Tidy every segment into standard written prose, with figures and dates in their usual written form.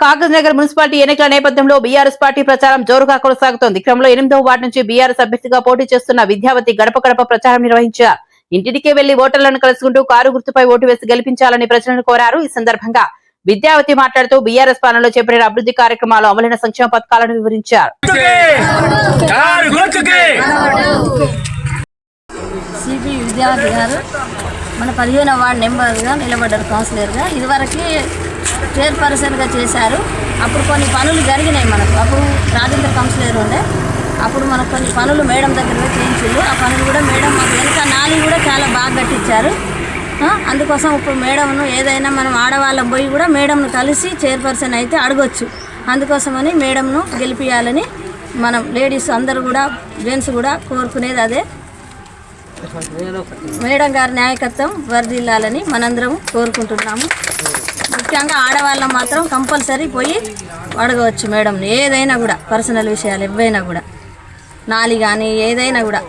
Kagaznagar municipality ఎన్నికల నేపథ్యంలో BRS party ప్రచారం జోరుగా కొనసాగుతోంది. క్రమంలో 8వ వార్డు నుంచి బీఆర్ఎస్ అభ్యర్థిగా పోటీ చేస్తున్న విద్యావతి గడప గడప ప్రచారం నిర్వహించారు. ఇంటింటికే వెళ్లి ఓటర్లను కలుసుకుంటూ కారు గుర్తుపై ఓటు వేసి గెలిపించాలని ప్రజలను కోరారు. ఈ సందర్భంగా విద్యావతి మాట్లాడుతూ బీఆర్ఎస్ పాలనలో చేపట్టిన అభివృద్ధి కార్యక్రమాలు, అమలైన సంక్షేమ పథకాలను వివరించారు. సిపి విద్యావతి గారు మన 15వ వార్డు నెంబర్గా నిలబడ్డారు కౌన్సిలర్గా. ఇదివరకు చైర్పర్సన్గా చేశారు. అప్పుడు కొన్ని పనులు జరిగినాయి మనకు. అప్పుడు రాజేంద్ర కౌన్సిలర్ ఉండే. అప్పుడు మనకు కొన్ని పనులు మేడం దగ్గర చేయించారు. ఆ పనులు కూడా మేడం మాకు వెనుక నాలి కూడా చాలా బాగా కట్టించారు. అందుకోసం ఇప్పుడు మేడంను ఏదైనా మనం ఆడవాళ్ళం పోయి కూడా మేడంను కలిసి చైర్పర్సన్ అయితే అడగొచ్చు. అందుకోసమని మేడంను గెలిపించాలని మనం లేడీస్ అందరూ కూడా జెంట్స్ కూడా కోరుకునేది అదే. మేడం గారి నాయకత్వం వర్ధిల్లాలని మనందరం కోరుకుంటున్నాము. ముఖ్యంగా ఆడవాళ్ళం మాత్రం కంపల్సరీ పోయి అడగవచ్చు మేడంని, ఏదైనా కూడా పర్సనల్ విషయాలు ఏవైనా కూడా, నాలి కానీ ఏదైనా కూడా.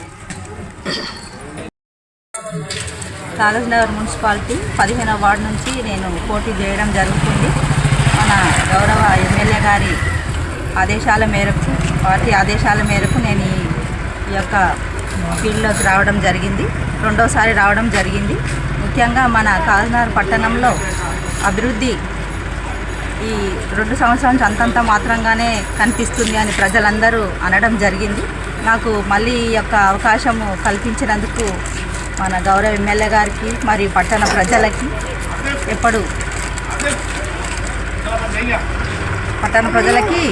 కాగజ్నగర్ మున్సిపాలిటీ 15వ వార్డు నుంచి నేను పోటీ చేయడం జరుగుతుంది. మన గౌరవ ఎమ్మెల్యే గారి ఆదేశాల మేరకు, పార్టీ ఆదేశాల మేరకు నేను ఈ యొక్క ఫీల్డ్లోకి రావడం జరిగింది. రెండోసారి రావడం జరిగింది. ముఖ్యంగా మన కాగజ్నగర్ పట్టణంలో అభివృద్ధి ఈ 2 సంవత్సరాల నుంచి అంతంత మాత్రంగానే కనిపిస్తుంది అని ప్రజలందరూ అనడం జరిగింది. నాకు మళ్ళీ ఈ యొక్క అవకాశము కల్పించినందుకు మన గౌరవ ఎమ్మెల్యే గారికి మరియు పట్టణ ప్రజలకి ఎప్పుడు పట్టణ ప్రజలకి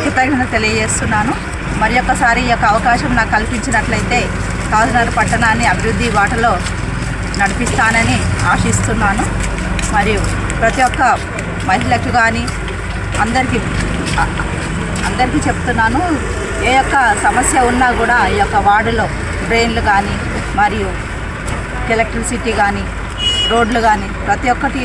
కృతజ్ఞత తెలియజేస్తున్నాను. మరి ఒక్కసారి ఈ యొక్క అవకాశం నాకు కల్పించినట్లయితే కాగజ్నగర్ పట్టణాన్ని అభివృద్ధి బాటలో నడిపిస్తానని ఆశిస్తున్నాను. మరియు ప్రతి ఒక్క మహిళకు కానీ అందరికీ చెప్తున్నాను, ఏ యొక్క సమస్య ఉన్నా కూడా ఈ యొక్క వార్డులో డ్రైన్లు కానీ మరియు ఎలక్ట్రిసిటీ కానీ రోడ్లు కానీ ప్రతి ఒక్కటి